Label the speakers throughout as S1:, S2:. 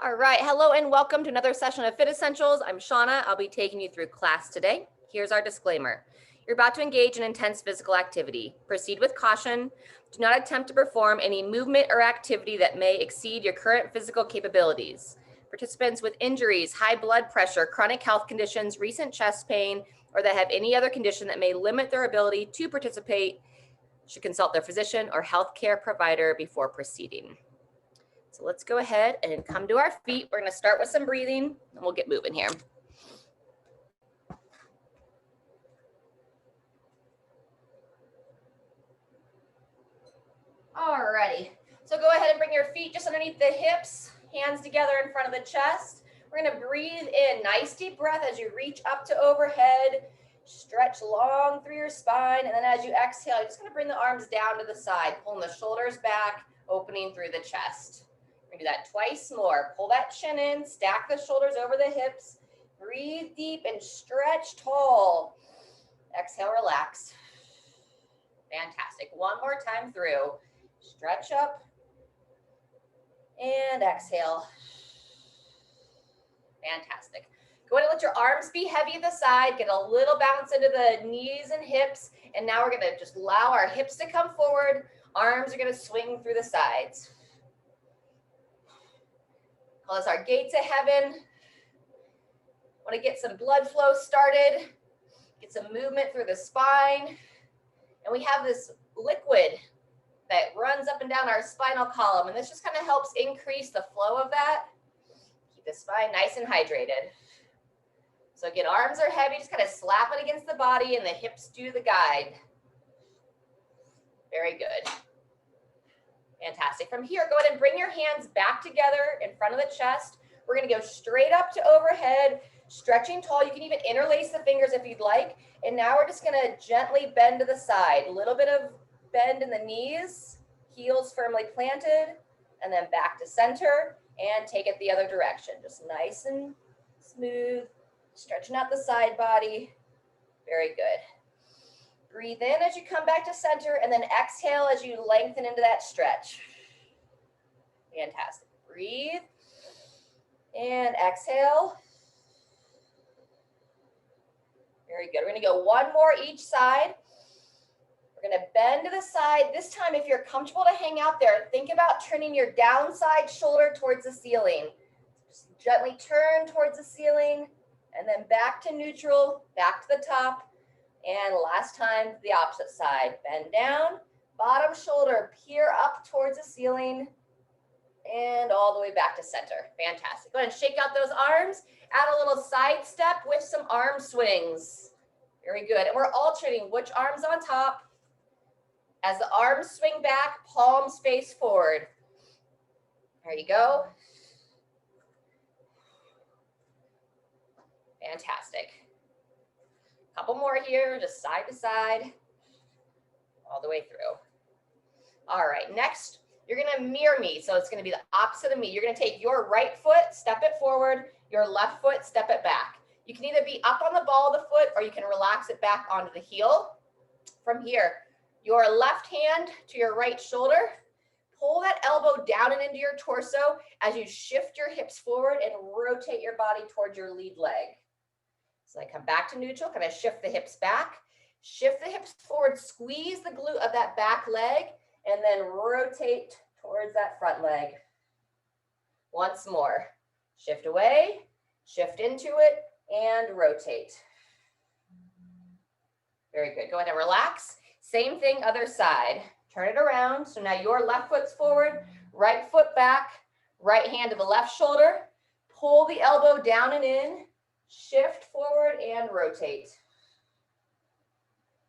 S1: All right, hello and welcome to another session of Fit Essentials. I'm Shanna. I'll be taking you through class today. Here's our disclaimer. You're about to engage in intense physical activity. Proceed with caution. Do not attempt to perform any movement or activity that may exceed your current physical capabilities. Participants with injuries, high blood pressure, chronic health conditions, recent chest pain, or that have any other condition that may limit their ability to participate should consult their physician or healthcare provider before proceeding. So let's go ahead and come to our feet. We're going to start with some breathing and we'll get moving here. Alrighty, so go ahead and bring your feet just underneath the hips, hands together in front of the chest. We're going to breathe in, nice deep breath as you reach up to overhead, stretch long through your spine, and then as you exhale, you're just going to bring the arms down to the side, pulling the shoulders back, opening through the chest. We're going to do that twice more. Pull that chin in, stack the shoulders over the hips, breathe deep and stretch tall. Exhale, relax. Fantastic. One more time through. Stretch up and exhale. Fantastic. Go ahead and let your arms be heavy at the side. Get a little bounce into the knees and hips. And now we're going to just allow our hips to come forward. Arms are going to swing through the sides. Call this our gate to heaven. Want to get some blood flow started. Get some movement through the spine. And we have this liquid that runs up and down our spinal column. And this just kind of helps increase the flow of that. Keep the spine nice and hydrated. So again, arms are heavy. Just kind of slap it against the body and the hips do the guide. Very good. Fantastic. From here, go ahead and bring your hands back together in front of the chest. We're going to go straight up to overhead, stretching tall. You can even interlace the fingers if you'd like. And now we're just going to gently bend to the side. A little bit of bend in the knees, heels firmly planted, and then back to center and take it the other direction. Just nice and smooth, stretching out the side body. Very good. Breathe in as you come back to center and then exhale as you lengthen into that stretch. Fantastic. Breathe and exhale. Very good. We're going to go one more each side. We're going to bend to the side. This time, if you're comfortable to hang out there, think about turning your downside shoulder towards the ceiling. Just gently turn towards the ceiling and then back to neutral, back to the top. And last time, the opposite side. Bend down, bottom shoulder, peer up towards the ceiling, and all the way back to center. Fantastic. Go ahead and shake out those arms. Add a little side step with some arm swings. Very good. And we're alternating which arm's on top. As the arms swing back, palms face forward. There you go. Fantastic. Couple more here, just side to side, all the way through. All right, next, you're gonna mirror me. So it's gonna be the opposite of me. You're gonna take your right foot, step it forward, your left foot, step it back. You can either be up on the ball of the foot or you can relax it back onto the heel. From here, your left hand to your right shoulder, pull that elbow down and into your torso as you shift your hips forward and rotate your body towards your lead leg. So I come back to neutral, kind of shift the hips back, shift the hips forward, squeeze the glute of that back leg, and then rotate towards that front leg. Once more, shift away, shift into it, and rotate. Very good. Go ahead and relax. Same thing, other side. Turn it around. So now your left foot's forward, right foot back, right hand to the left shoulder. Pull the elbow down and in. Shift forward and rotate.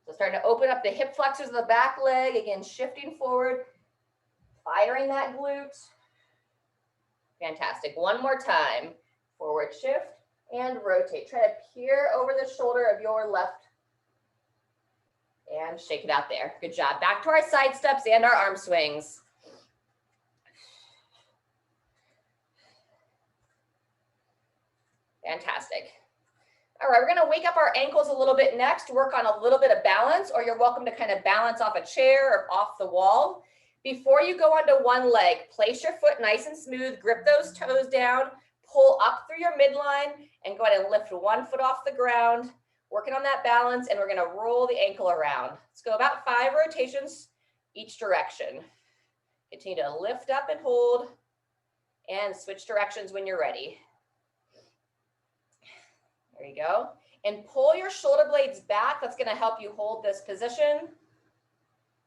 S1: So starting to open up the hip flexors of the back leg. Again, shifting forward, firing that glute. Fantastic. One more time. Forward shift and rotate. Try to peer over the shoulder of your left and shake it out there. Good job. Back to our side steps and our arm swings. Fantastic. All right, we're going to wake up our ankles a little bit next, work on a little bit of balance, or you're welcome to kind of balance off a chair or off the wall. Before you go onto one leg, place your foot nice and smooth, grip those toes down, pull up through your midline, and go ahead and lift one foot off the ground, working on that balance, and we're gonna roll the ankle around. Let's go about 5 rotations each direction. Continue to lift up and hold, and switch directions when you're ready. There you go. And pull your shoulder blades back. That's gonna help you hold this position.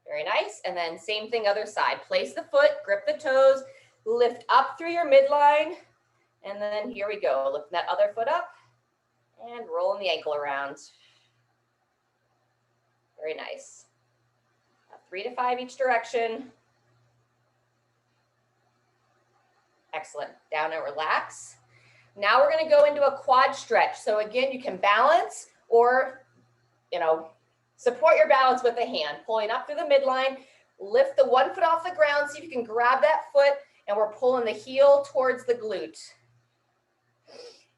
S1: Very nice. And then same thing, other side. Place the foot, grip the toes, lift up through your midline. And then here we go. Lift that other foot up and rolling the ankle around. Very nice. 3 to 5 each direction. Excellent. Down and relax. Now we're going to go into a quad stretch. So again, you can balance or, support your balance with the hand, pulling up through the midline, lift the one foot off the ground, see if you can grab that foot, and we're pulling the heel towards the glute.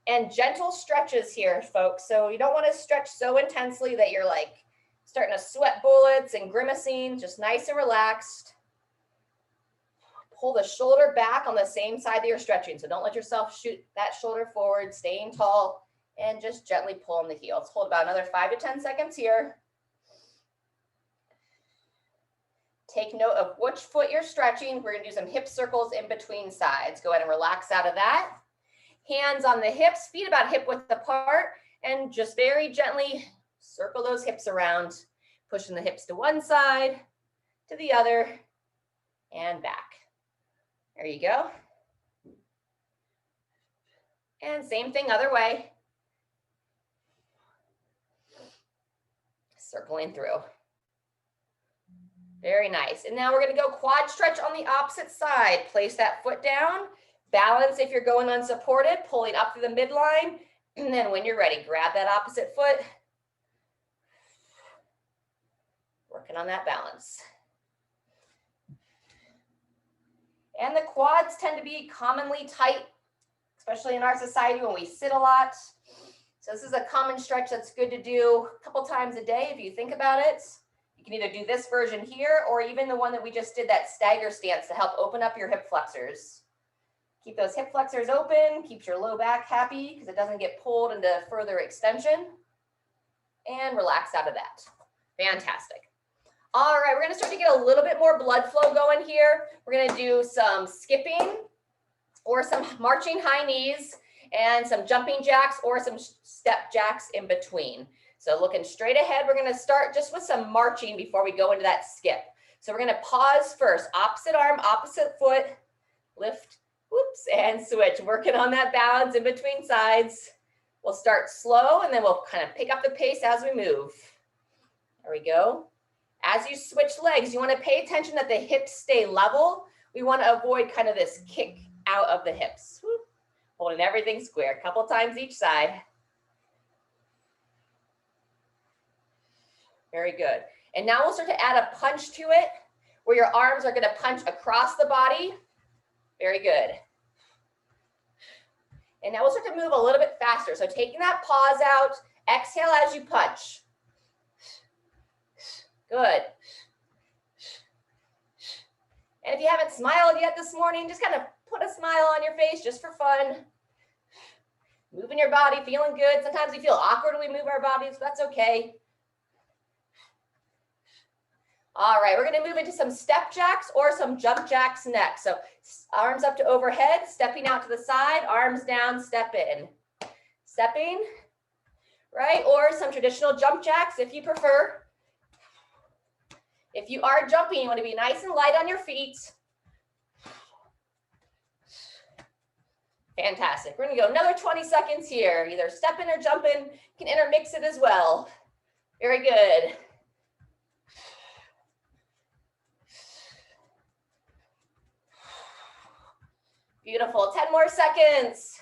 S1: And gentle stretches here, folks. So you don't want to stretch so intensely that you're like starting to sweat bullets and grimacing, just nice and relaxed. Pull the shoulder back on the same side that you're stretching. So don't let yourself shoot that shoulder forward, staying tall, and just gently pulling the heel. Let's hold about another 5 to 10 seconds here. Take note of which foot you're stretching. We're gonna do some hip circles in between sides. Go ahead and relax out of that. Hands on the hips, feet about hip width apart, and just very gently circle those hips around, pushing the hips to one side, to the other, and back. There you go. And same thing other way. Circling through. Very nice. And now we're going to go quad stretch on the opposite side. Place that foot down. Balance if you're going unsupported, pulling up through the midline. And then when you're ready, grab that opposite foot. Working on that balance. And the quads tend to be commonly tight, especially in our society when we sit a lot. So this is a common stretch that's good to do a couple times a day if you think about it. You can either do this version here or even the one that we just did, that stagger stance, to help open up your hip flexors. Keep those hip flexors open, keeps your low back happy because it doesn't get pulled into further extension. And relax out of that. Fantastic. All right, we're going to start to get a little bit more blood flow going here. We're going to do some skipping or some marching high knees and some jumping jacks or some step jacks in between. So looking straight ahead, we're going to start just with some marching before we go into that skip. So we're going to pause first, opposite arm, opposite foot, lift, whoops, and switch. Working on that balance in between sides. We'll start slow and then we'll kind of pick up the pace as we move. There we go. As you switch legs, you want to pay attention that the hips stay level. We want to avoid kind of this kick out of the hips. Whoop. Holding everything square, a couple times each side. Very good. And now we'll start to add a punch to it, where your arms are going to punch across the body. Very good. And now we'll start to move a little bit faster. So taking that pause out, exhale as you punch. Good. And if you haven't smiled yet this morning, just kind of put a smile on your face just for fun. Moving your body, feeling good. Sometimes we feel awkward when we move our bodies, but that's okay. All right, we're going to move into some step jacks or some jump jacks next. So arms up to overhead, stepping out to the side, arms down, step in. Stepping, right? Or some traditional jump jacks if you prefer. If you are jumping, you want to be nice and light on your feet. Fantastic. We're going to go another 20 seconds here. Either stepping or jumping. You can intermix it as well. Very good. Beautiful. 10 more seconds.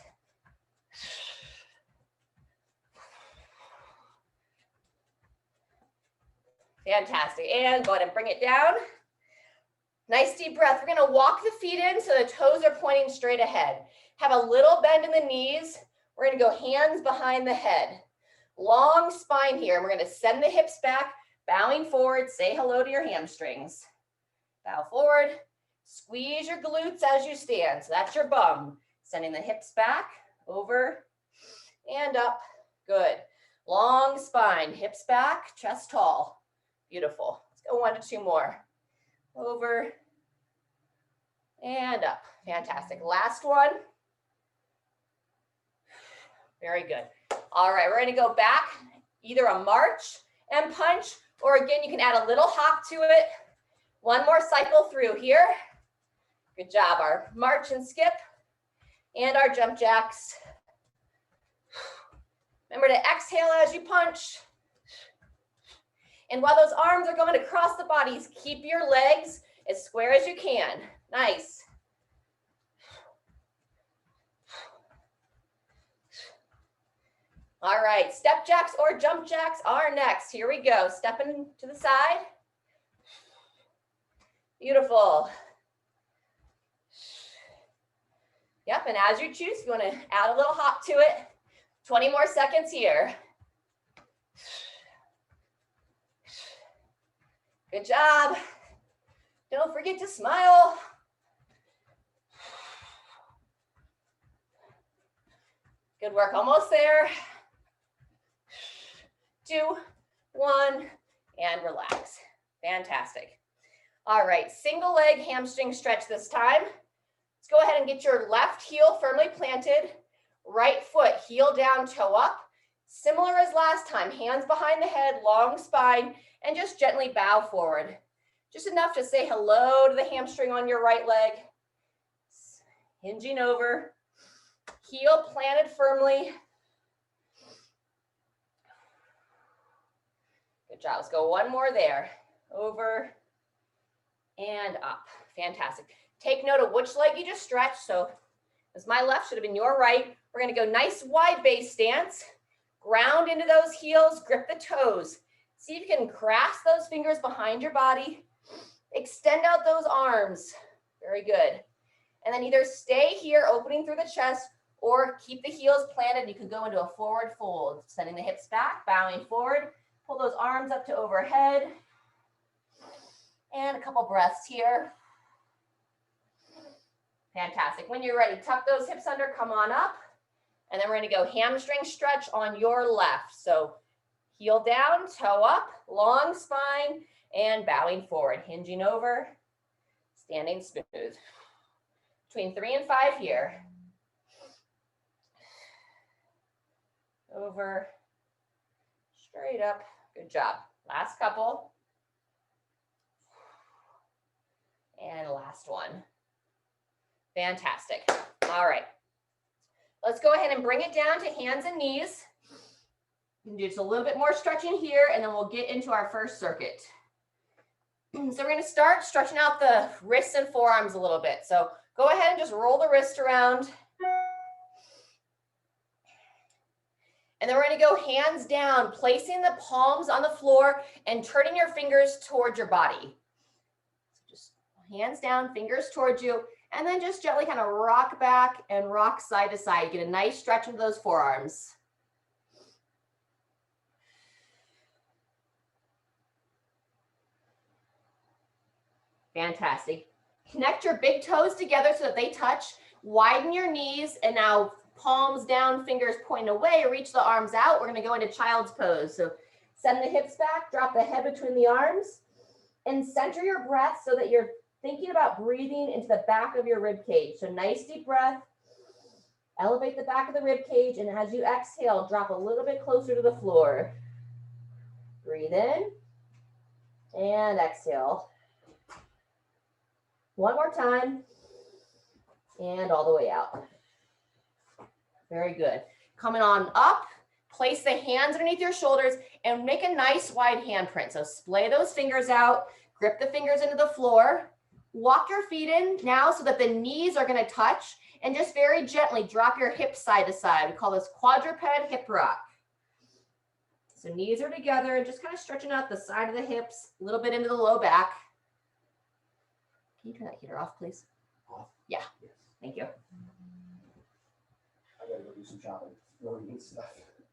S1: Fantastic. And go ahead and bring it down. Nice deep breath. We're going to walk the feet in so the toes are pointing straight ahead. Have a little bend in the knees. We're going to go hands behind the head. Long spine here. And we're going to send the hips back, bowing forward. Say hello to your hamstrings. Bow forward. Squeeze your glutes as you stand. So that's your bum. Sending the hips back, over, and up. Good. Long spine, hips back, chest tall. Beautiful. Let's go 1 to 2 more. Over, and up. Fantastic. Last one. Very good. All right, we're going to go back, either a march and punch, or again, you can add a little hop to it. One more cycle through here. Good job. Our march and skip and our jump jacks. Remember to exhale as you punch. And while those arms are going across the bodies, keep your legs as square as you can. Nice. All right, step jacks or jump jacks are next. Here we go. Stepping to the side. Beautiful. Yep, and as you choose, you want to add a little hop to it. 20 more seconds here. Good job. Don't forget to smile. Good work, almost there. 2, 1, and relax. Fantastic. All right, single leg hamstring stretch this time. Let's go ahead and get your left heel firmly planted. Right foot, heel down, toe up. Similar as last time, hands behind the head, long spine, and just gently bow forward. Just enough to say hello to the hamstring on your right leg. Hinging over. Heel planted firmly. Good job. Let's go 1 more there. Over and up. Fantastic. Take note of which leg you just stretched. So as my left should have been your right. We're going to go nice wide base stance. Ground into those heels. Grip the toes. See if you can grasp those fingers behind your body. Extend out those arms. Very good. And then either stay here, opening through the chest, or keep the heels planted. You can go into a forward fold. Sending the hips back, bowing forward. Pull those arms up to overhead. And a couple breaths here. Fantastic. When you're ready, tuck those hips under, come on up. And then we're going to go hamstring stretch on your left. So heel down, toe up, long spine, and bowing forward. Hinging over, standing smooth. Between 3 and 5 here. Over, straight up. Good job. Last couple. And last one. Fantastic. All right. Let's go ahead and bring it down to hands and knees. You can do just a little bit more stretching here, and then we'll get into our first circuit. So we're going to start stretching out the wrists and forearms a little bit. So go ahead and just roll the wrist around. And then we're going to go hands down, placing the palms on the floor and turning your fingers towards your body. So just hands down, fingers towards you, and then just gently kind of rock back and rock side to side. You get a nice stretch into those forearms. Fantastic. Connect your big toes together so that they touch. Widen your knees, and now palms down, fingers pointing away, reach the arms out. We're going to go into child's pose. So send the hips back, drop the head between the arms, and center your breath so that you're thinking about breathing into the back of your rib cage. So nice deep breath. Elevate the back of the rib cage, and as you exhale, drop a little bit closer to the floor. Breathe in and exhale. One more time, and all the way out. Very good. Coming on up, place the hands underneath your shoulders and make a nice wide handprint. So splay those fingers out, grip the fingers into the floor, walk your feet in now so that the knees are going to touch, and just very gently drop your hips side to side. We call this quadruped hip rock. So knees are together and just kind of stretching out the side of the hips, a little bit into the low back. Can you turn that heater off, please?
S2: Off?
S1: Yeah.
S2: Yes.
S1: Thank you.
S2: I gotta go do some shopping. Really neat stuff.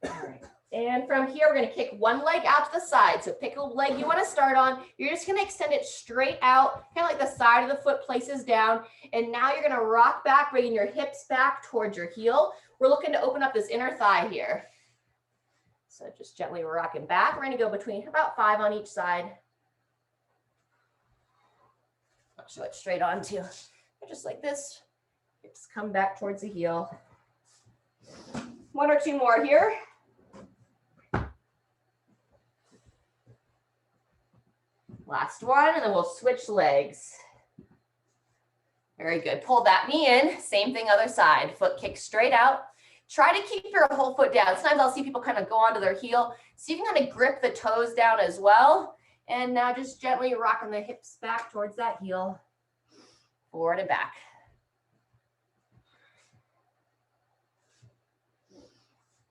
S1: All right. And from here, we're going to kick one leg out to the side. So pick a leg you want to start on. You're just going to extend it straight out, kind of like the side of the foot places down. And now you're going to rock back, bringing your hips back towards your heel. We're looking to open up this inner thigh here. So just gently rocking back. We're going to go between about 5 on each side. I'll show it straight on too. Just like this. Hips come back towards the heel. 1 or 2 more here. Last one, and then we'll switch legs. Very good. Pull that knee in. Same thing, other side. Foot kicks straight out. Try to keep your whole foot down. Sometimes I'll see people kind of go onto their heel. So you can kind of grip the toes down as well. And now just gently rocking the hips back towards that heel. Forward and back.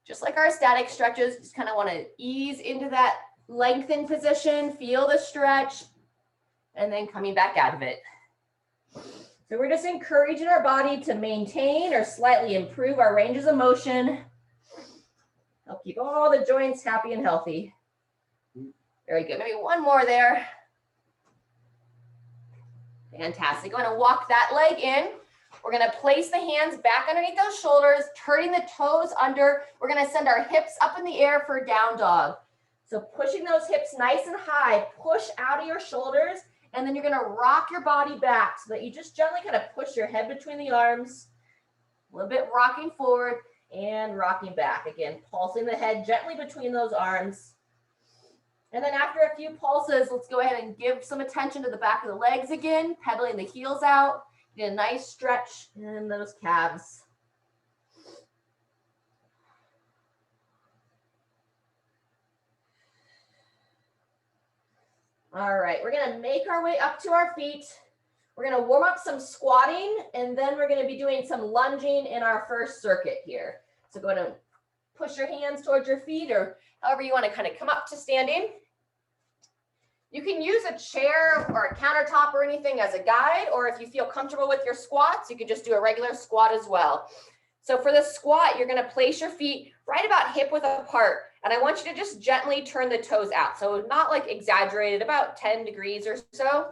S1: Just like our static stretches, just kind of want to ease into that lengthened position, feel the stretch, and then coming back out of it. So we're just encouraging our body to maintain or slightly improve our ranges of motion. Help keep all the joints happy and healthy. Very good. Maybe one more there. Fantastic. I'm going to walk that leg in. We're going to place the hands back underneath those shoulders, turning the toes under. We're going to send our hips up in the air for down dog. So pushing those hips nice and high, push out of your shoulders, and then you're going to rock your body back so that you just gently kind of push your head between the arms, a little bit rocking forward and rocking back. Again, pulsing the head gently between those arms. And then after a few pulses, let's go ahead and give some attention to the back of the legs again, pedaling the heels out. Get a nice stretch in those calves. All right, we're going to make our way up to our feet. We're going to warm up some squatting, and then we're going to be doing some lunging in our first circuit here. So go ahead and push your hands towards your feet, or however you want to kind of come up to standing. You can use a chair or a countertop or anything as a guide, or if you feel comfortable with your squats, you could just do a regular squat as well. So for the squat, you're going to place your feet right about hip width apart, and I want you to just gently turn the toes out. So not like exaggerated, about 10 degrees or so.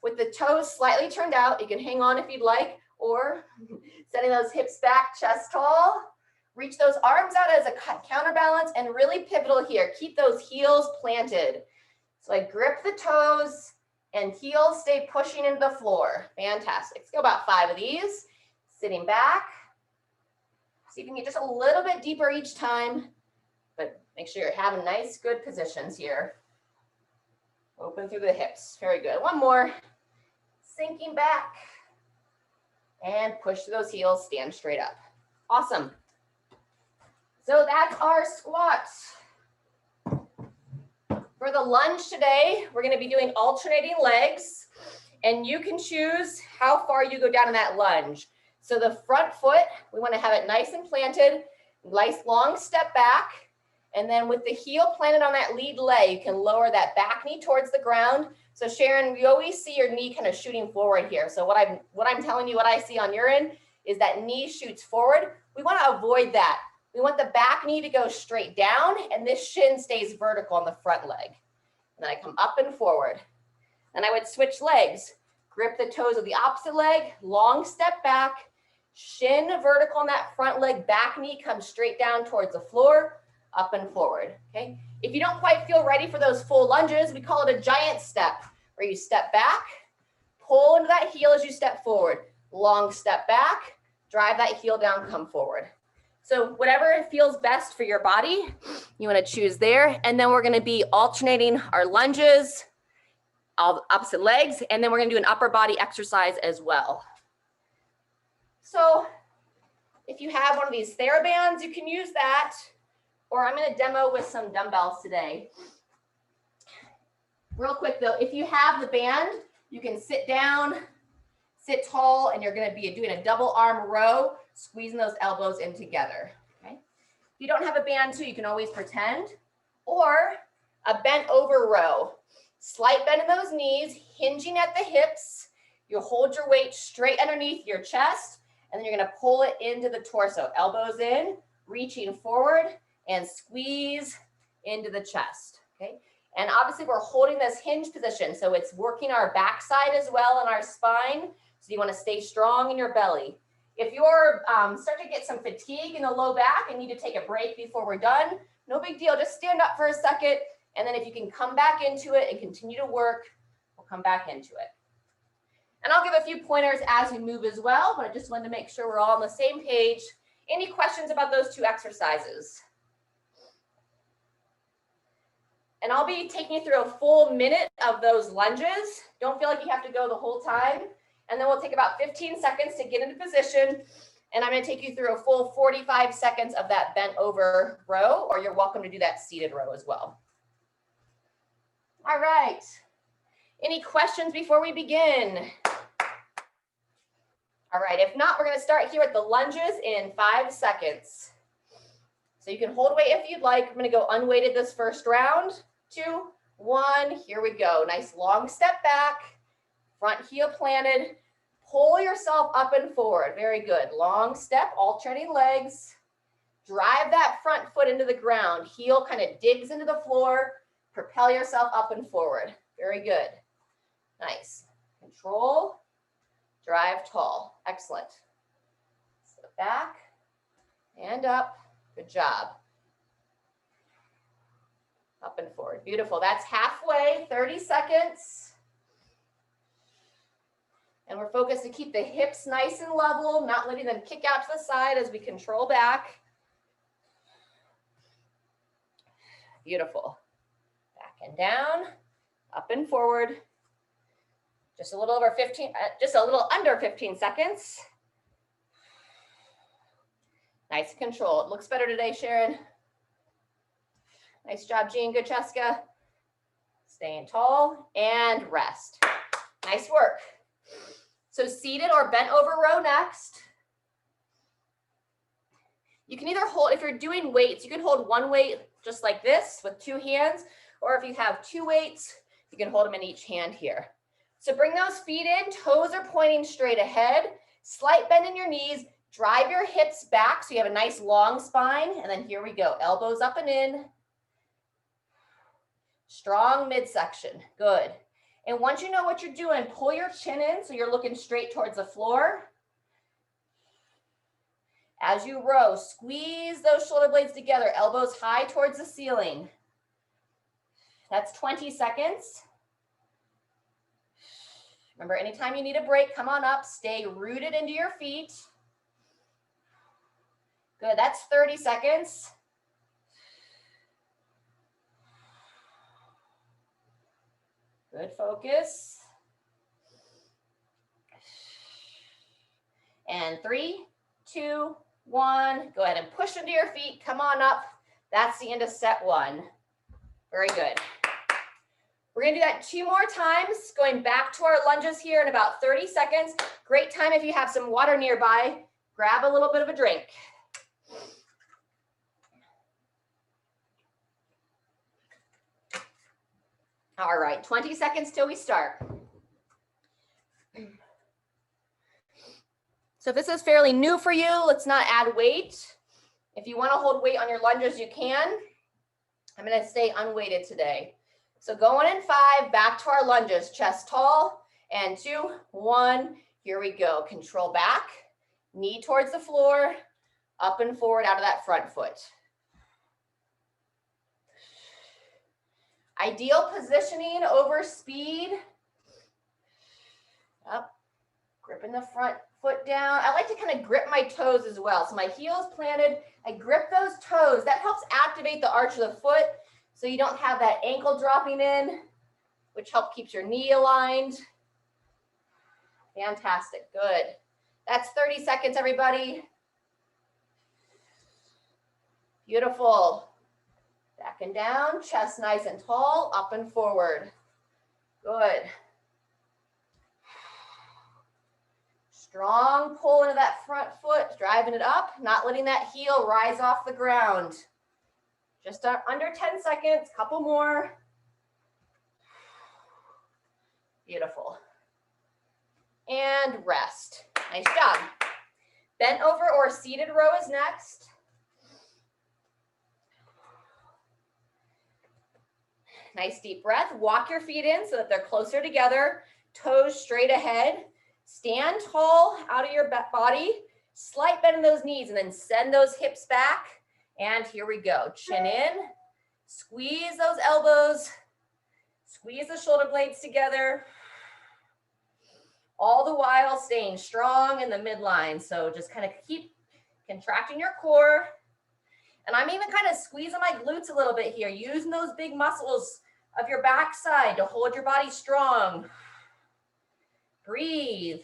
S1: With the toes slightly turned out, you can hang on if you'd like, or setting those hips back, chest tall. Reach those arms out as a counterbalance, and really pivotal here. Keep those heels planted. So I grip the toes and heels stay pushing into the floor. Fantastic. Let's go about 5 of these. Sitting back. See if you can get just a little bit deeper each time, but make sure you're having nice, good positions here. Open through the hips. Very good. One more. Sinking back and push through those heels. Stand straight up. Awesome. So that's our squats. For the lunge today, we're going to be doing alternating legs, and you can choose how far you go down in that lunge. So the front foot, we want to have it nice and planted, nice long step back, and then with the heel planted on that lead leg, you can lower that back knee towards the ground. So Sharon, we always see your knee kind of shooting forward here. So what I'm telling you, what I see on your end is that knee shoots forward. We want to avoid that. We want the back knee to go straight down, and this shin stays vertical on the front leg. And then I come up and forward. Then I would switch legs. Grip the toes of the opposite leg, long step back, shin vertical on that front leg, back knee comes straight down towards the floor, up and forward, okay? If you don't quite feel ready for those full lunges, we call it a giant step, where you step back, pull into that heel as you step forward, long step back, drive that heel down, come forward. So whatever feels best for your body, you want to choose there. And then we're going to be alternating our lunges, all opposite legs, and then we're going to do an upper body exercise as well. So if you have one of these TheraBands, you can use that, or I'm going to demo with some dumbbells today. Real quick though, if you have the band, you can sit down, sit tall, and you're going to be doing a double arm row, squeezing those elbows in together, okay? If you don't have a band too, you can always pretend, or a bent over row. Slight bend in those knees, hinging at the hips. You hold your weight straight underneath your chest, and then you're going to pull it into the torso. Elbows in, reaching forward, and squeeze into the chest, okay? And obviously we're holding this hinge position, so it's working our backside as well and our spine. So you want to stay strong in your belly. If you're starting to get some fatigue in the low back and need to take a break before we're done, no big deal. Just stand up for a second, and then if you can come back into it and continue to work, we'll come back into it. And I'll give a few pointers as we move as well, but I just wanted to make sure we're all on the same page. Any questions about those two exercises? And I'll be taking you through a full minute of those lunges. Don't feel like you have to go the whole time. And then we'll take about 15 seconds to get into position. And I'm gonna take you through a full 45 seconds of that bent over row, or you're welcome to do that seated row as well. All right. Any questions before we begin? All right, if not, we're gonna start here with the lunges in 5 seconds. So you can hold weight if you'd like. I'm gonna go unweighted this first round. 2, 1, here we go. Nice long step back, front heel planted. Pull yourself up and forward, very good. Long step, alternating legs. Drive that front foot into the ground. Heel kind of digs into the floor. Propel yourself up and forward, very good. Nice, control, drive tall, excellent. Step back and up, good job. Up and forward, beautiful. That's halfway, 30 seconds. And we're focused to keep the hips nice and level, not letting them kick out to the side as we control back. Beautiful. Back and down, up and forward. Just a little over 15, just a little under 15 seconds. Nice control. It looks better today, Sharon. Nice job, Jean. Good, Cheska. Staying tall and rest. Nice work. So seated or bent over row next. You can either hold, if you're doing weights, you can hold one weight just like this with 2 hands, or if you have 2 weights, you can hold them in each hand here. So bring those feet in, toes are pointing straight ahead, slight bend in your knees, drive your hips back so you have a nice long spine, and then here we go, elbows up and in. Strong midsection, good. And once you know what you're doing, pull your chin in so you're looking straight towards the floor. As you row, squeeze those shoulder blades together, elbows high towards the ceiling. That's 20 seconds. Remember, anytime you need a break, come on up, stay rooted into your feet. Good, that's 30 seconds. Good focus. And 3, 2, 1. Go ahead and push into your feet. Come on up. That's the end of set 1. Very good. We're going to do that 2 more times, going back to our lunges here in about 30 seconds. Great time if you have some water nearby. Grab a little bit of a drink. All right, 20 seconds till we start. So if this is fairly new for you, let's not add weight. If you want to hold weight on your lunges, you can. I'm going to stay unweighted today. So going in 5, back to our lunges, chest tall, and 2, 1, here we go. Control back, knee towards the floor, up and forward out of that front foot. Ideal positioning over speed. Up, gripping the front foot down. I like to kind of grip my toes as well. So my heel's planted, I grip those toes. That helps activate the arch of the foot so you don't have that ankle dropping in, which helps keep your knee aligned. Fantastic, good. That's 30 seconds, everybody. Beautiful. Back and down, chest nice and tall, up and forward. Good. Strong pull into that front foot, driving it up, not letting that heel rise off the ground. Just under 10 seconds, couple more. Beautiful. And rest. Nice job. Bent over or seated row is next. Nice deep breath. Walk your feet in so that they're closer together. Toes straight ahead. Stand tall out of your body. Slight bend in those knees and then send those hips back. And here we go. Chin in. Squeeze those elbows. Squeeze the shoulder blades together. All the while staying strong in the midline. So just kind of keep contracting your core. And I'm even kind of squeezing my glutes a little bit here, using those big muscles of your backside to hold your body strong. Breathe.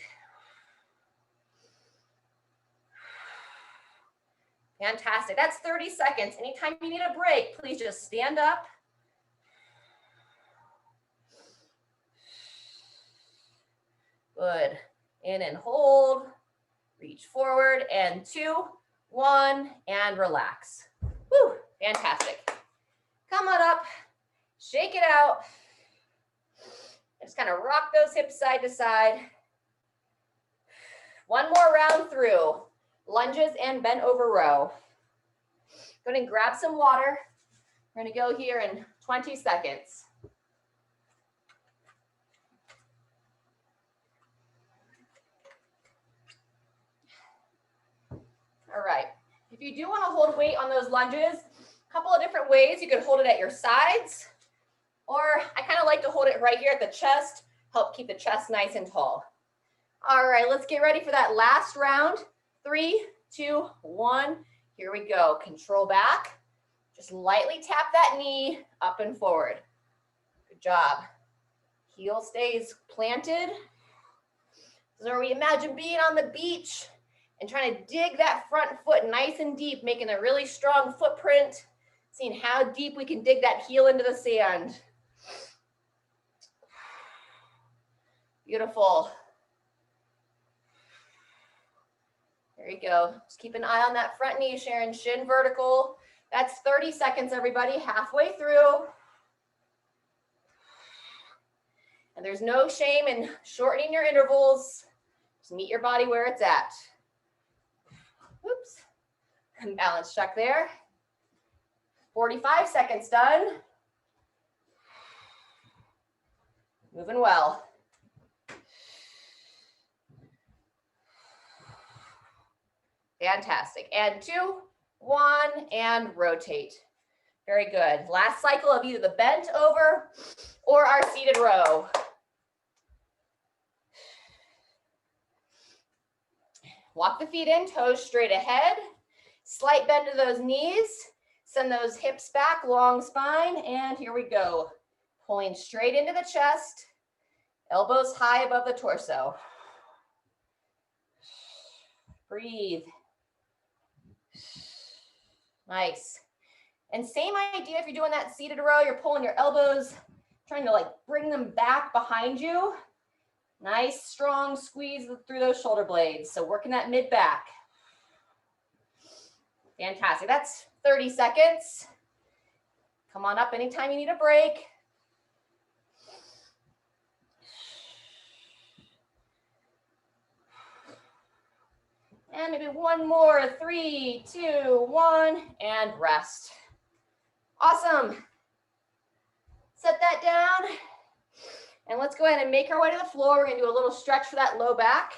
S1: Fantastic. That's 30 seconds. Anytime you need a break, please just stand up. Good. In and hold. Reach forward. And 2, 1, and relax. Woo, fantastic. Come on up. Shake it out. Just kind of rock those hips side to side. One more round through. Lunges and bent over row. Go ahead and grab some water. We're going to go here in 20 seconds. All right. If you do want to hold weight on those lunges, a couple of different ways. You could hold it at your sides, or I kind of like to hold it right here at the chest, help keep the chest nice and tall. All right, let's get ready for that last round. 3, 2, 1. Here we go. Control back. Just lightly tap that knee up and forward. Good job. Heel stays planted. This is where we imagine being on the beach and trying to dig that front foot nice and deep, making a really strong footprint, seeing how deep we can dig that heel into the sand. Beautiful. There you go. Just keep an eye on that front knee, Sharon. Shin vertical. That's 30 seconds, everybody, halfway through. And there's no shame in shortening your intervals. Just meet your body where it's at. Oops. Balance check there. 45 seconds done. Moving well. Fantastic. And 2, 1, and rotate. Very good. Last cycle of either the bent over or our seated row. Walk the feet in, toes straight ahead. Slight bend to those knees. Send those hips back, long spine, and here we go. Pulling straight into the chest, elbows high above the torso. Breathe. Nice. And same idea if you're doing that seated row, you're pulling your elbows, trying to like bring them back behind you. Nice, strong squeeze through those shoulder blades. So working that mid back. Fantastic. That's 30 seconds. Come on up anytime you need a break. And maybe one more. 3, 2, 1, and rest. Awesome. Set that down. And let's go ahead and make our way to the floor. We're going to do a little stretch for that low back.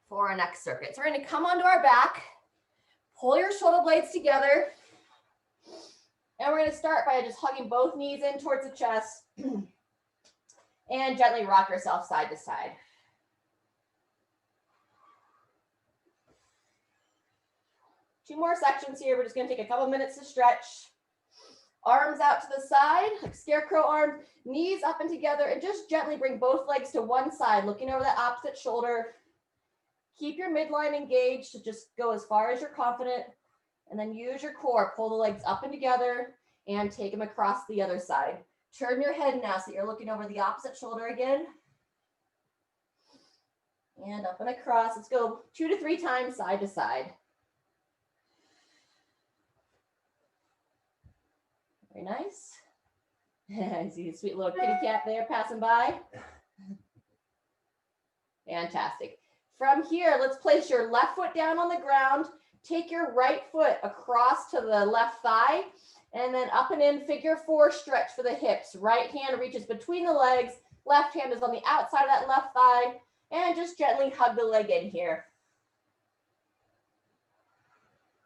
S1: For our next circuit. So we're going to come onto our back, pull your shoulder blades together, and we're going to start by just hugging both knees in towards the chest and gently rock yourself side to side. Two more sections here. We're just going to take a couple minutes to stretch. Arms out to the side, like scarecrow arms, knees up and together, and just gently bring both legs to one side, looking over that opposite shoulder. Keep your midline engaged to just go as far as you're confident, and then use your core. Pull the legs up and together and take them across the other side. Turn your head now so you're looking over the opposite shoulder again. And up and across. Let's go 2 to 3 times side to side. Very nice. I see a sweet little kitty cat there passing by. Fantastic. From here, let's place your left foot down on the ground. take your right foot across to the left thigh, and then up and in, figure 4 stretch for the hips. Right hand reaches between the legs, left hand is on the outside of that left thigh, and just gently hug the leg in here.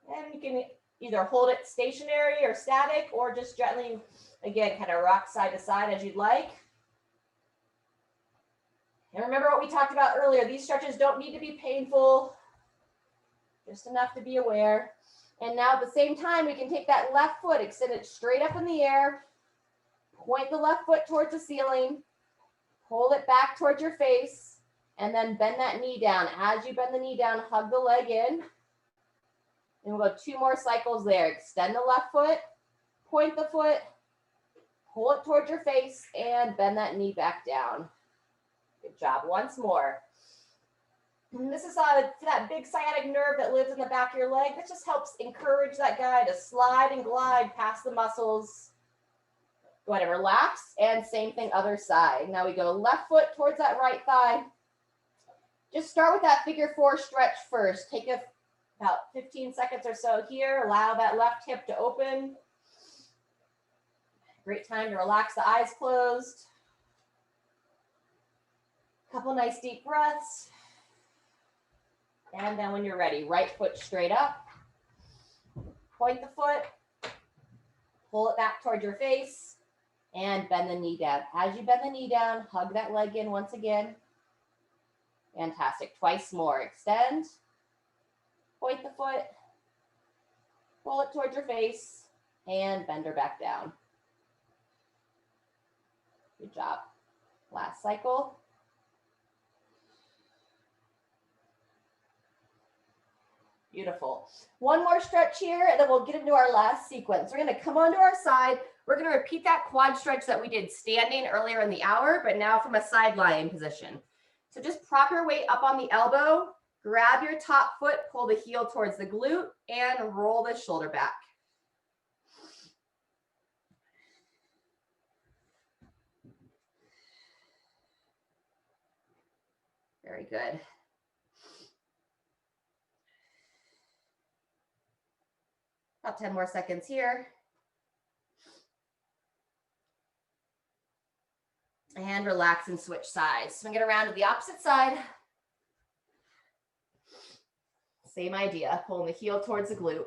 S1: And you can either hold it stationary or static, or just gently, again, kind of rock side to side as you'd like. And remember what we talked about earlier, these stretches don't need to be painful, just enough to be aware. And now at the same time, we can take that left foot, extend it straight up in the air, point the left foot towards the ceiling, hold it back towards your face, and then bend that knee down. As you bend the knee down, hug the leg in. And we'll go 2 more cycles there. Extend the left foot, point the foot, pull it towards your face, and bend that knee back down. Good job. Once more. And this is for that big sciatic nerve that lives in the back of your leg. This just helps encourage that guy to slide and glide past the muscles. Go ahead and relax, and same thing other side. Now we go left foot towards that right thigh. Just start with that figure 4 stretch first. Take about 15 seconds or so here. Allow that left hip to open. Great time to relax the eyes closed. Couple nice deep breaths. And then when you're ready, right foot straight up. Point the foot. Pull it back toward your face. And bend the knee down. As you bend the knee down, hug that leg in once again. Fantastic. Twice more. Extend. Point the foot. Pull it towards your face. And bend her back down. Good job. Last cycle. Beautiful. One more stretch here, and then we'll get into our last sequence. We're going to come onto our side. We're going to repeat that quad stretch that we did standing earlier in the hour, but now from a side lying position. So just prop your weight up on the elbow, grab your top foot, pull the heel towards the glute, and roll the shoulder back. Very good. About 10 more seconds here. And relax and switch sides. Swing it around to the opposite side. Same idea, pulling the heel towards the glute.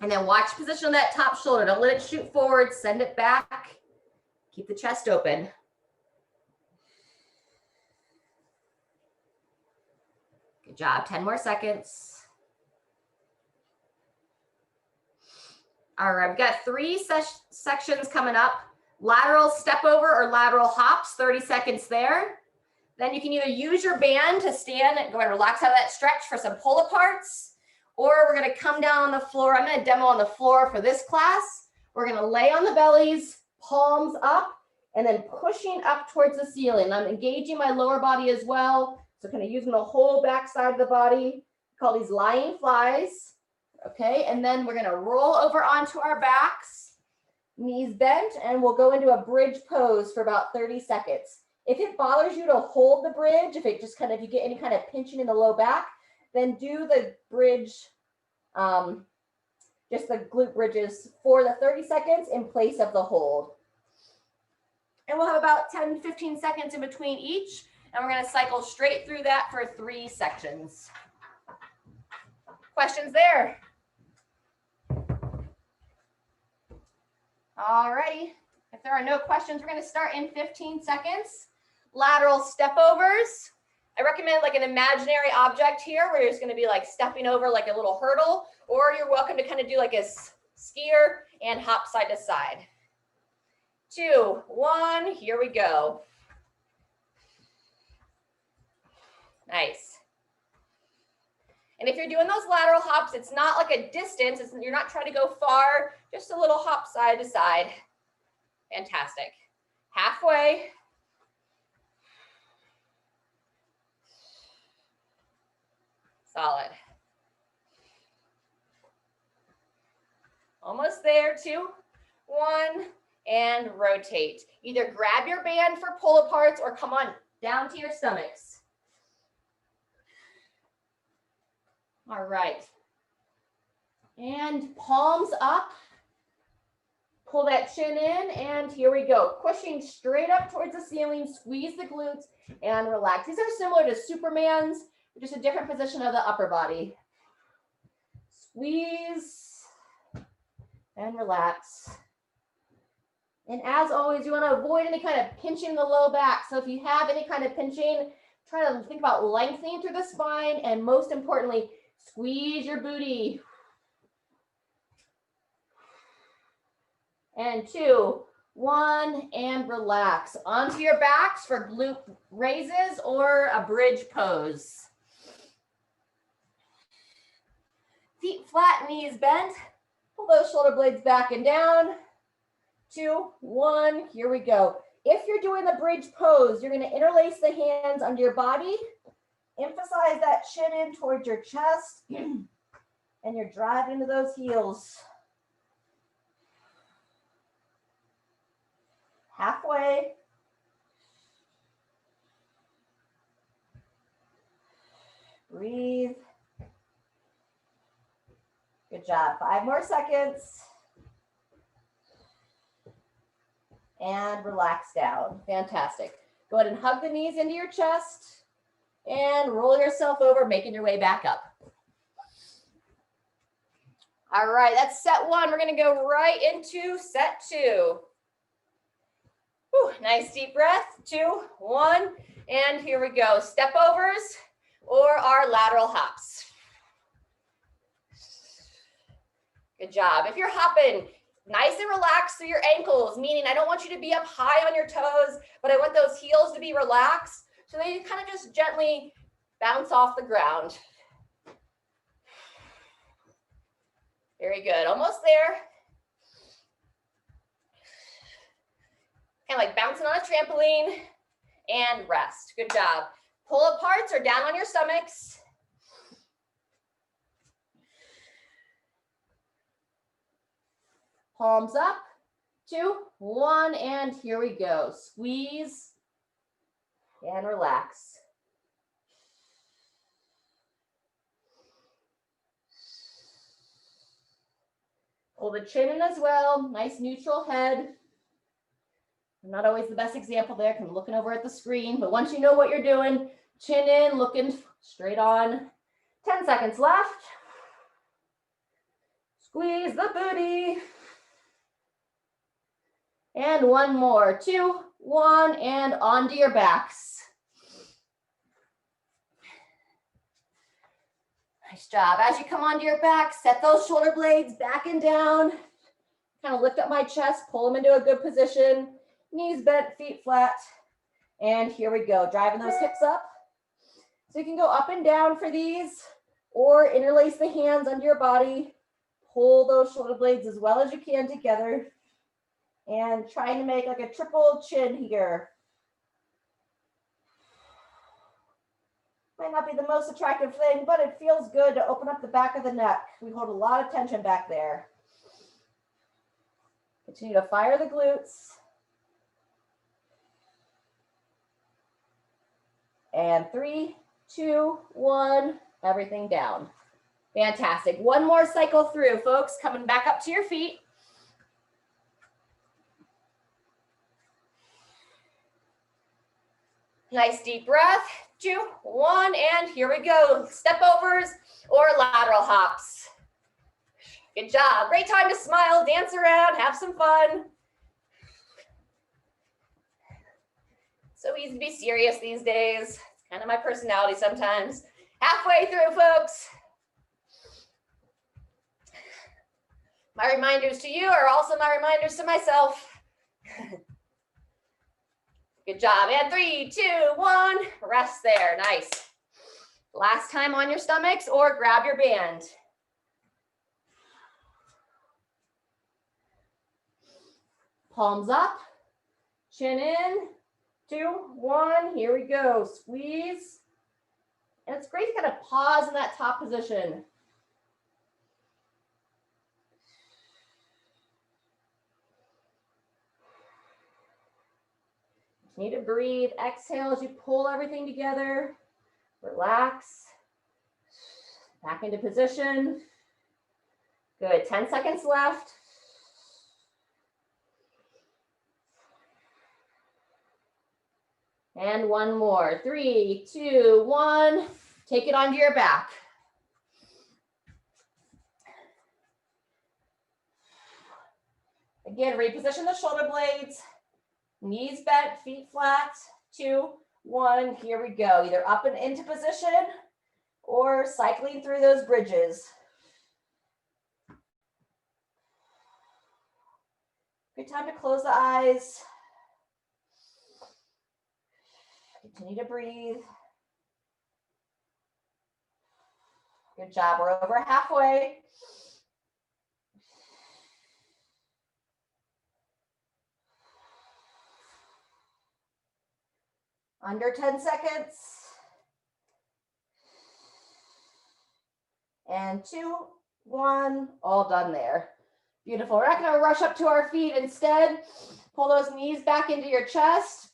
S1: And then watch position on that top shoulder. Don't let it shoot forward, send it back. Keep the chest open. Good job, 10 more seconds. All right, we've got 3 sections coming up. Lateral step over or lateral hops, 30 seconds there. Then you can either use your band to stand and go ahead and relax out of that stretch for some pull aparts, or we're gonna come down on the floor. I'm gonna demo on the floor for this class. We're gonna lay on the bellies, palms up, and then pushing up towards the ceiling. I'm engaging my lower body as well. So kind of using the whole back side of the body. We call these lying flies. Okay, and then we're gonna roll over onto our backs, knees bent, and we'll go into a bridge pose for about 30 seconds. If it bothers you to hold the bridge, if it just kind of, you get any kind of pinching in the low back, then do the bridge, just the glute bridges for the 30 seconds in place of the hold. And we'll have about 10 to 15 seconds in between each, and we're gonna cycle straight through that for 3 sections. Questions there? All righty. If there are no questions, we're going to start in 15 seconds. Lateral step overs. I recommend like an imaginary object here where you're just going to be like stepping over like a little hurdle, or you're welcome to kind of do like a skier and hop side to side. 2, 1, here we go. Nice. And if you're doing those lateral hops, it's not like a distance. You're not trying to go far, just a little hop side to side. Fantastic. Halfway. Solid. Almost there. 2, 1, and rotate. Either grab your band for pull aparts or come on down to your stomachs. All right. And palms up. Pull that chin in, and here we go. Pushing straight up towards the ceiling, squeeze the glutes, and relax. These are similar to Superman's, just a different position of the upper body. Squeeze and relax. And as always, you want to avoid any kind of pinching in the low back. So if you have any kind of pinching, try to think about lengthening through the spine, and most importantly, squeeze your booty. And 2, 1, and relax. Onto your backs for glute raises or a bridge pose. Feet flat, knees bent. Pull those shoulder blades back and down. 2, 1, here we go. If you're doing the bridge pose, you're going to interlace the hands under your body. Emphasize that chin in towards your chest. And you're driving into those heels. Halfway. Breathe. Good job. 5 more seconds. And relax down. Fantastic. Go ahead and hug the knees into your chest and roll yourself over, making your way back up. All right, that's set 1. We're going to go right into set 2. Whew, nice deep breath. 2, 1, and here we go. Step overs or our lateral hops. Good job. If you're hopping, nice and relaxed through your ankles, meaning I don't want you to be up high on your toes, but I want those heels to be relaxed so that you kind of just gently bounce off the ground. Very good. Almost there. Kind of like bouncing on a trampoline, and rest. Good job. Pull aparts or down on your stomachs. Palms up. 2, 1, and here we go. Squeeze and relax. Pull the chin in as well. Nice neutral head. I'm not always the best example there because I'm looking over at the screen, but once you know what you're doing, chin in, looking straight on. 10 seconds left. Squeeze the booty. And 1 more. 2, 1, and onto your backs. Nice job. As you come onto your back, set those shoulder blades back and down. Kind of lift up my chest, pull them into a good position. Knees bent, feet flat. And here we go, driving those hips up. So you can go up and down for these, or interlace the hands under your body. Pull those shoulder blades as well as you can together. And trying to make like a triple chin here. Might not be the most attractive thing, but it feels good to open up the back of the neck. We hold a lot of tension back there. Continue to fire the glutes. And 3, 2, 1, everything down. Fantastic. 1 more cycle through, folks. Coming back up to your feet. Nice deep breath. 2, 1, and here we go. Step overs or lateral hops. Good job. Great time to smile, dance around, have some fun. So easy to be serious these days. It's kind of my personality sometimes. Halfway through, folks. My reminders to you are also my reminders to myself. Good job. And 3, 2, 1, rest there. Nice. Last time on your stomachs or grab your band. Palms up, chin in. 2, 1, here we go. Squeeze. And it's great to kind of pause in that top position. Continue to breathe. Exhale as you pull everything together. Relax. Back into position. Good, 10 seconds left. And one more, 3, 2, 1. Take it onto your back. Again, reposition the shoulder blades. Knees bent, feet flat. 2, 1, here we go. Either up and into position or cycling through those bridges. Good time to close the eyes. Continue to breathe. Good job, we're over halfway. Under 10 seconds. And 2, 1, all done there. Beautiful. We're not going to rush up to our feet. Instead, pull those knees back into your chest.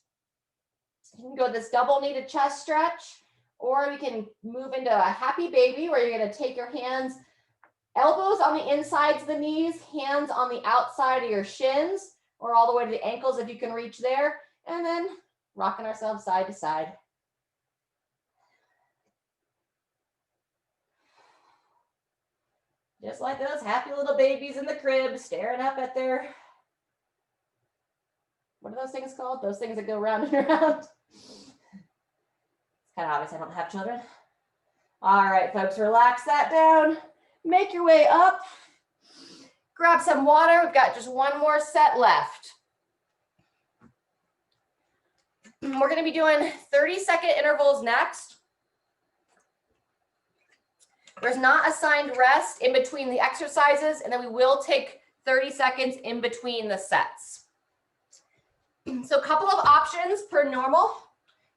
S1: You can go this double knee chest stretch, or you can move into a happy baby where you're going to take your hands, elbows on the insides of the knees, hands on the outside of your shins, or all the way to the ankles if you can reach there, and then rocking ourselves side to side. Just like those happy little babies in the crib, staring up at their, what are those things called? Those things that go round and around. It's kind of obvious I don't have children. All right, folks, relax that down. Make your way up. Grab some water. We've got just one more set left. We're going to be doing 30-second intervals next. There's not assigned rest in between the exercises, and then we will take 30 seconds in between the sets. So a couple of options per normal.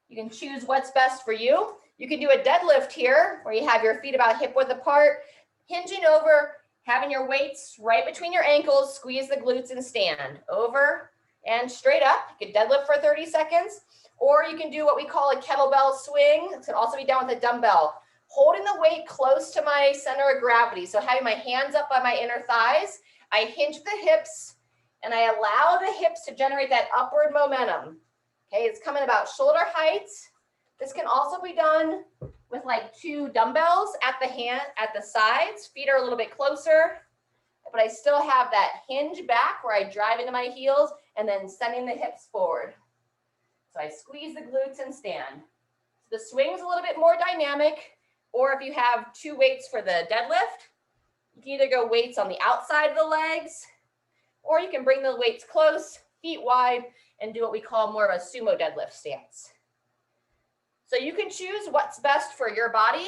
S1: You can choose what's best for you. You can do a deadlift here, where you have your feet about hip width apart, hinging over, having your weights right between your ankles, squeeze the glutes and stand. Over and straight up. You can deadlift for 30 seconds, or you can do what we call a kettlebell swing. It can also be done with a dumbbell. Holding the weight close to my center of gravity. So having my hands up by my inner thighs, I hinge the hips and I allow the hips to generate that upward momentum. Okay, it's coming about shoulder height. This can also be done with like 2 dumbbells at the sides. Feet are a little bit closer, but I still have that hinge back where I drive into my heels and then sending the hips forward. So I squeeze the glutes and stand. So the swing's a little bit more dynamic. Or if you have 2 weights for the deadlift, you can either go weights on the outside of the legs, or you can bring the weights close, feet wide, and do what we call more of a sumo deadlift stance. So you can choose what's best for your body.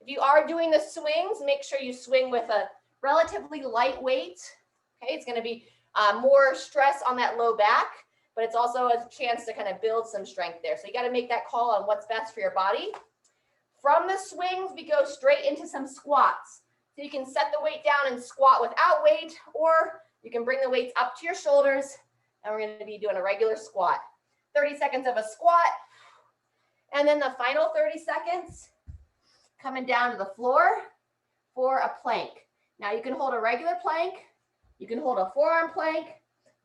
S1: If you are doing the swings, make sure you swing with a relatively light weight. Okay, it's going to be more stress on that low back, but it's also a chance to kind of build some strength there. So you got to make that call on what's best for your body. From the swings, we go straight into some squats. So you can set the weight down and squat without weight, or you can bring the weights up to your shoulders, and we're going to be doing a regular squat. 30 seconds of a squat, and then the final 30 seconds coming down to the floor for a plank. Now you can hold a regular plank, you can hold a forearm plank,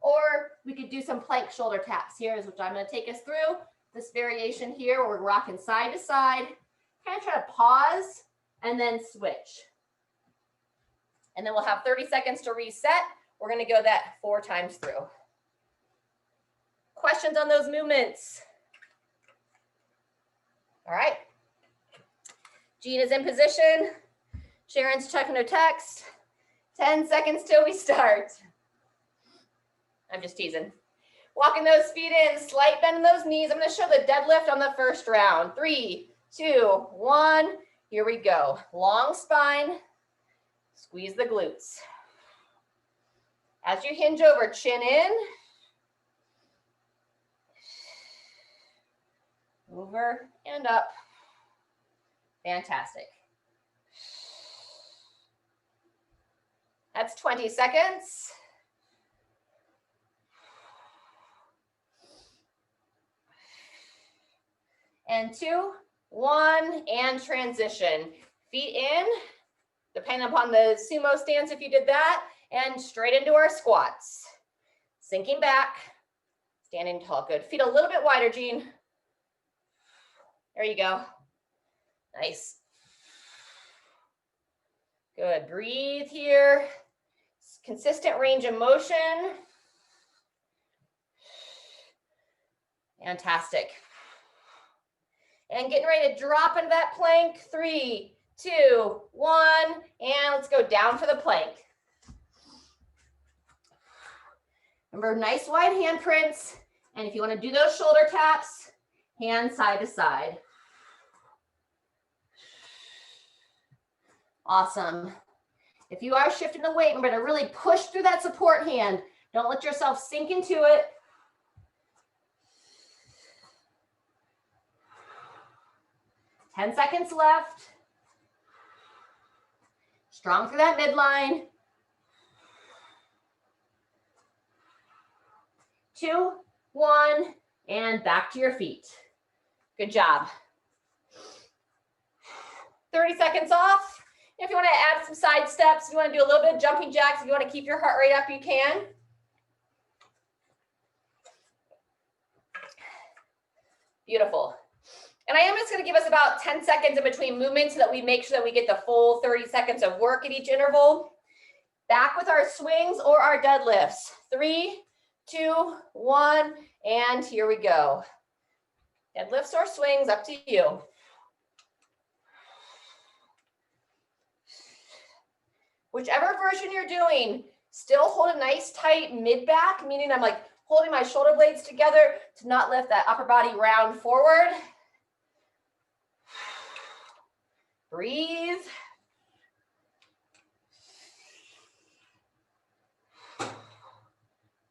S1: or we could do some plank shoulder taps. Here's what I'm going to take us through. This variation here where we're rocking side to side. Kind of try to pause and then switch. And then we'll have 30 seconds to reset. We're going to go that 4 times through. Questions on those movements? All right. Jean is in position. Sharon's checking her text. 10 seconds till we start. I'm just teasing. Walking those feet in, slight bend in those knees. I'm going to show the deadlift on the first round. 3, 2, 1. Here we go. Long spine. Squeeze the glutes. As you hinge over, chin in. Over and up. Fantastic. That's 20 seconds. And 2, 1, and transition. Feet in, depending upon the sumo stance if you did that, and straight into our squats. Sinking back, standing tall. Good. Feet a little bit wider, Jean. There you go. Nice. Good. Breathe here. Consistent range of motion. Fantastic. And getting ready to drop into that plank. 3, 2, 1, and let's go down for the plank. Remember, nice wide handprints. And if you want to do those shoulder taps, hand side to side. Awesome. If you are shifting the weight, remember to really push through that support hand. Don't let yourself sink into it. Ten seconds left. Strong through that midline. 2, 1, and back to your feet. Good job. 30 seconds off. If you want to add some side steps, if you want to do a little bit of jumping jacks, if you want to keep your heart rate up, you can. Beautiful. And I am just going to give us about 10 seconds in between movements so that we make sure that we get the full 30 seconds of work at each interval. Back with our swings or our deadlifts. 3, 2, 1, and here we go. Deadlifts or swings, up to you. Whichever version you're doing, still hold a nice tight mid-back, meaning I'm like holding my shoulder blades together to not lift that upper body round forward. Breathe.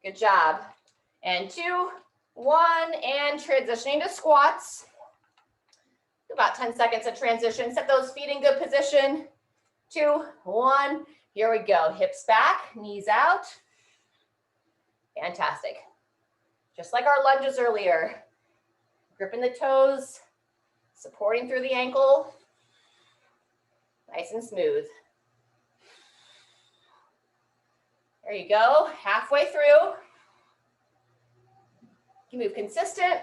S1: Good job. And 2, 1, and transitioning to squats. About 10 seconds of transition. Set those feet in good position. 2, 1, here we go. Hips back, knees out. Fantastic. Just like our lunges earlier. Gripping the toes, supporting through the ankle. Nice and smooth. There you go, halfway through. You can move consistent,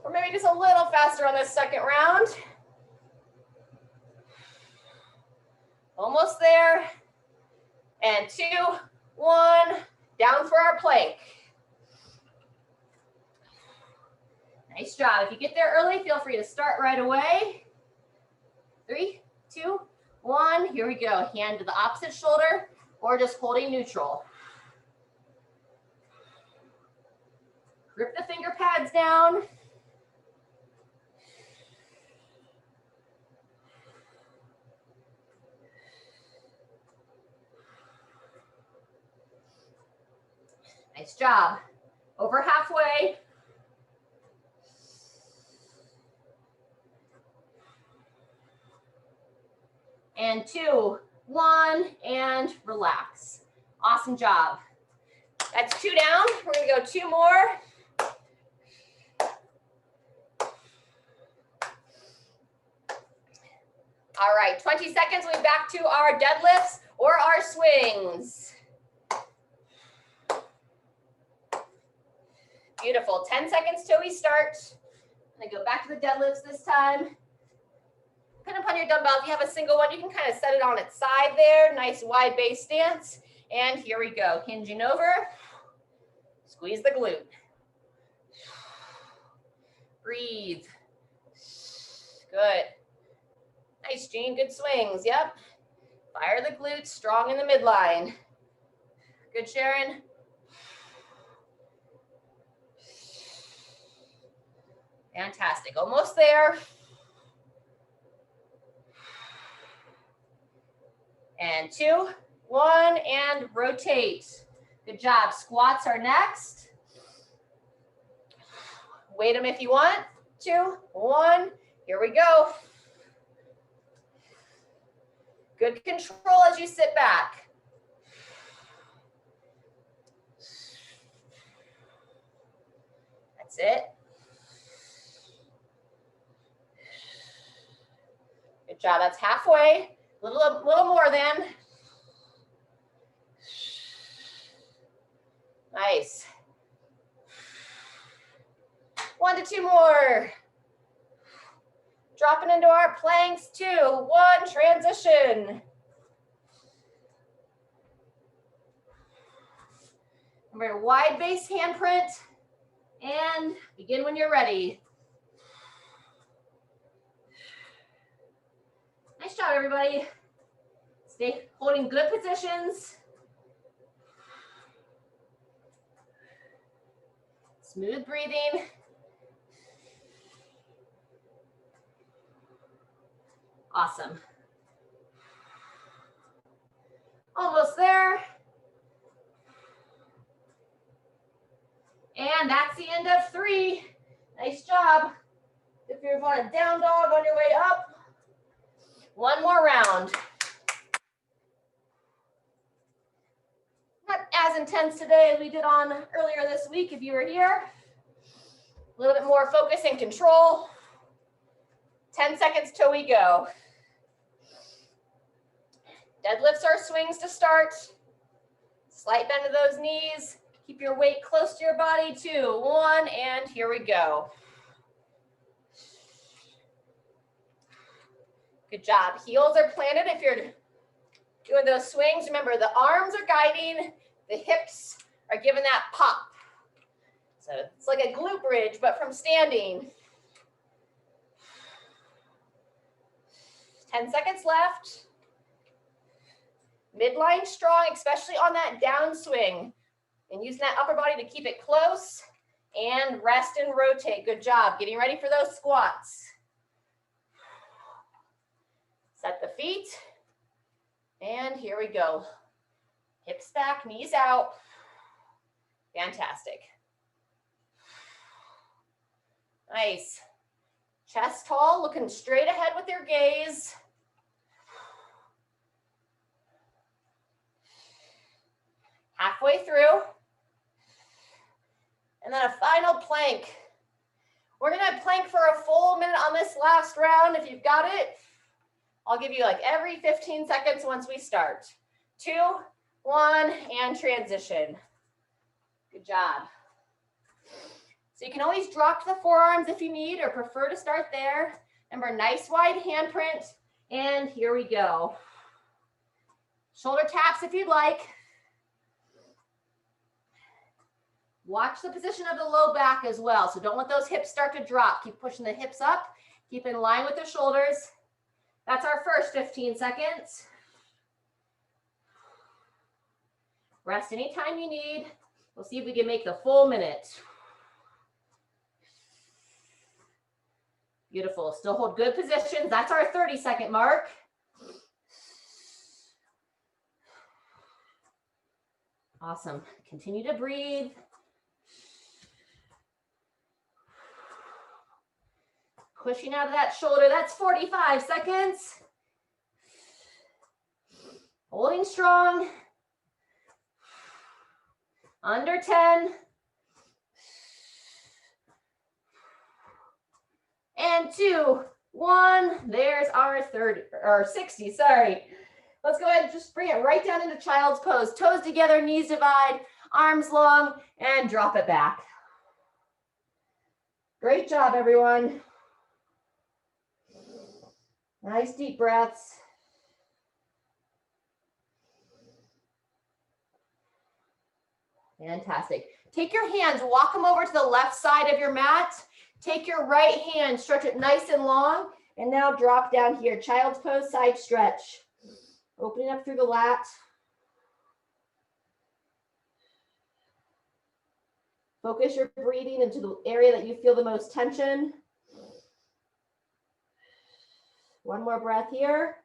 S1: or maybe just a little faster on this second round. Almost there. And 2, 1, down for our plank. Nice job. If you get there early, feel free to start right away. 3, 2, 1, here we go. Hand to the opposite shoulder or just holding neutral. Grip the finger pads down. Nice job. Over halfway. And 2, 1, and relax. Awesome job. That's 2 down. We're going to go 2 more. All right, 20 seconds. We'll be back to our deadlifts or our swings. Beautiful. 10 seconds till we start. I'm going to go back to the deadlifts this time. Depending upon your dumbbell, if you have a single one, you can kind of set it on its side there. Nice wide base stance. And here we go. Hinging over. Squeeze the glute. Breathe. Good. Nice, Jean. Good swings. Yep. Fire the glutes. Strong in the midline. Good, Sharon. Fantastic. Almost there. And 2, 1, and rotate. Good job. Squats are next. Weight them if you want. 2, 1, here we go. Good control as you sit back. That's it. Good Good job. That's halfway. Little more than. Nice. 1 to 2 more. Dropping into our planks, 2, 1, transition. Remember, wide base handprint, and begin when you're ready. Nice job, everybody. Stay holding good positions. Smooth breathing. Awesome. Almost there. And that's the end of 3. Nice job. If you want a down dog on your way up, 1 more round. Not as intense today as we did on earlier this week if you were here. A little bit more focus and control. 10 seconds till we go. Deadlifts are swings to start. Slight bend of those knees. Keep your weight close to your body. 2, 1, and here we go. Good job. Heels are planted if you're doing those swings. Remember, the arms are guiding, the hips are giving that pop. So it's like a glute bridge, but from standing. 10 seconds left. Midline strong, especially on that downswing. And using that upper body to keep it close. And rest and rotate. Good job. Getting ready for those squats. Set the feet. And here we go. Hips back, knees out. Fantastic. Nice. Chest tall, looking straight ahead with your gaze. Halfway through. And then a final plank. We're gonna plank for a full minute on this last round. If you've got it, I'll give you like every 15 seconds once we start. 2, 1, and transition. Good job. So you can always drop to the forearms if you need or prefer to start there. Remember, nice wide handprint. And here we go. Shoulder taps if you'd like. Watch the position of the low back as well. So don't let those hips start to drop. Keep pushing the hips up. Keep in line with the shoulders. That's our first 15 seconds. Rest anytime you need. We'll see if we can make the full minute. Beautiful. Still hold good positions. That's our 30-second mark. Awesome. Continue to breathe. Pushing out of that shoulder. That's 45 seconds. Holding strong. Under 10. And 2, 1. There's our 60, sorry. Let's go ahead and just bring it right down into child's pose. Toes together, knees divide, arms long, and drop it back. Great job, everyone. Nice deep breaths. Fantastic. Take your hands, walk them over to the left side of your mat. Take your right hand, stretch it nice and long, and now drop down here. Child's pose, side stretch. Opening up through the lat. Focus your breathing into the area that you feel the most tension. One more breath here.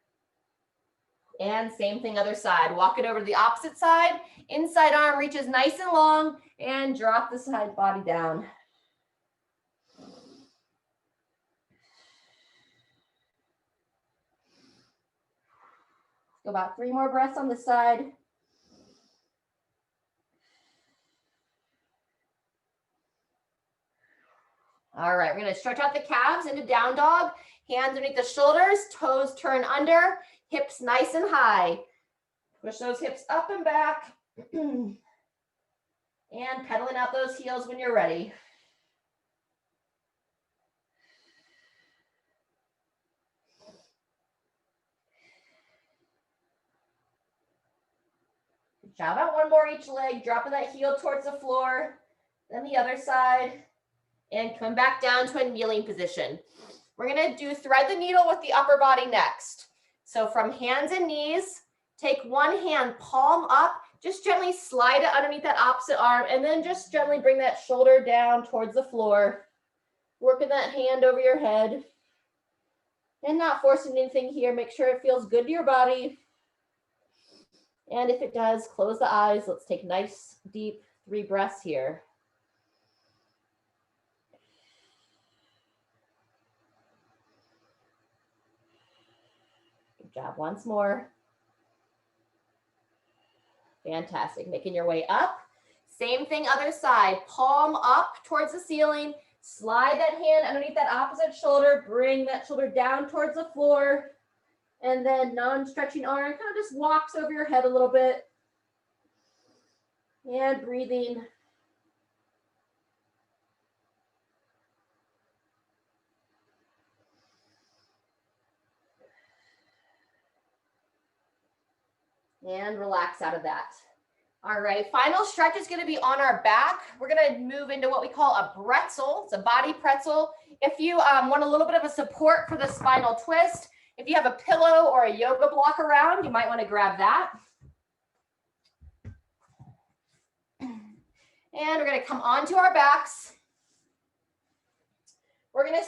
S1: And same thing, other side. Walk it over to the opposite side. Inside arm reaches nice and long, and drop the side body down. Go about 3 more breaths on the side. All right, we're gonna stretch out the calves into down dog. Hands underneath the shoulders, toes turn under, hips nice and high. Push those hips up and back. And pedaling out those heels when you're ready. Good job. Out one more each leg, dropping that heel towards the floor. Then the other side. And come back down to a kneeling position. We're gonna do thread the needle with the upper body next. So from hands and knees, take one hand, palm up, just gently slide it underneath that opposite arm, and then just gently bring that shoulder down towards the floor. Working that hand over your head. And not forcing anything here. Make sure it feels good to your body. And if it does, close the eyes. Let's take nice, deep 3 breaths here. Good job. Once more. Fantastic. Making your way up. Same thing, other side. Palm up towards the ceiling. Slide that hand underneath that opposite shoulder. Bring that shoulder down towards the floor. And then non-stretching arm kind of just walks over your head a little bit. And breathing. And relax out of that. All right, final stretch is gonna be on our back. We're gonna move into what we call a pretzel. It's a body pretzel. If you want a little bit of a support for the spinal twist, if you have a pillow or a yoga block around, you might wanna grab that. And we're gonna come onto our backs. We're gonna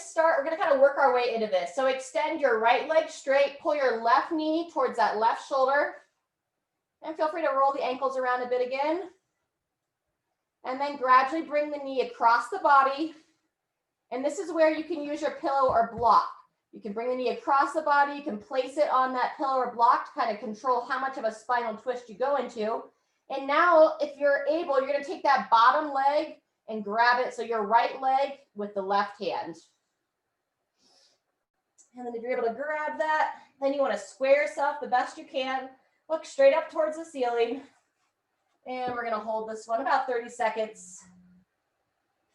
S1: kind of work our way into this. So extend your right leg straight, pull your left knee towards that left shoulder. And feel free to roll the ankles around a bit again. And then gradually bring the knee across the body. And this is where you can use your pillow or block. You can bring the knee across the body. You can place it on that pillow or block to kind of control how much of a spinal twist you go into. And now, if you're able, you're going to take that bottom leg and grab it. So your right leg with the left hand. And then if you're able to grab that, then you want to square yourself the best you can. Look straight up towards the ceiling. And we're going to hold this one about 30 seconds.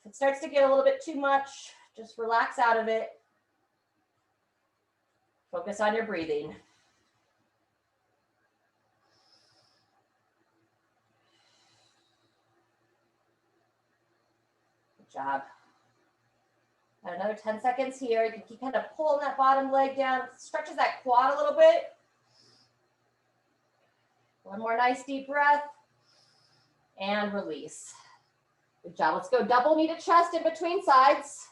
S1: If it starts to get a little bit too much, just relax out of it. Focus on your breathing. Good job. Got another 10 seconds here. You can keep kind of pulling that bottom leg down. Stretches that quad a little bit. One more nice deep breath and release. Good job. Let's go double knee to chest in between sides.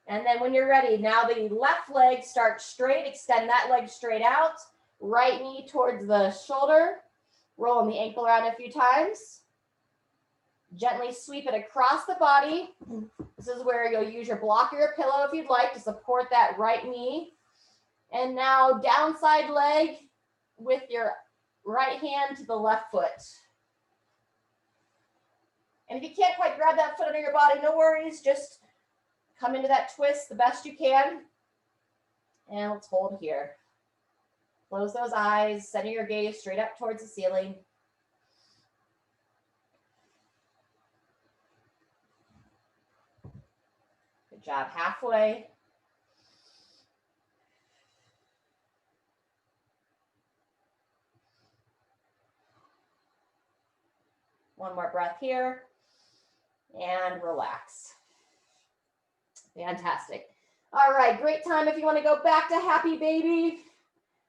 S1: And then when you're ready, now the left leg starts straight. Extend that leg straight out. Right knee towards the shoulder. Rolling the ankle around a few times. Gently sweep it across the body. This is where you'll use your block or your pillow if you'd like to support that right knee. And now downside leg with your right hand to the left foot. And if you can't quite grab that foot under your body, no worries. Just come into that twist the best you can. And let's hold here. Close those eyes, center your gaze straight up towards the ceiling. Good job, halfway. One more breath here and relax. Fantastic. All right, great time if you want to go back to happy baby,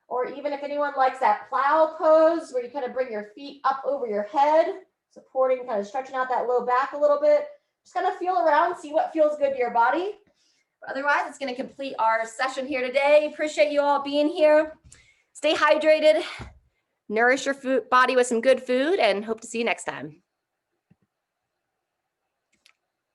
S1: or even if anyone likes that plow pose where you kind of bring your feet up over your head, supporting, kind of stretching out that low back a little bit. Just kind of feel around, see what feels good to your body. But otherwise, it's going to complete our session here today. Appreciate you all being here. Stay hydrated, nourish your body with some good food, and hope to see you next time.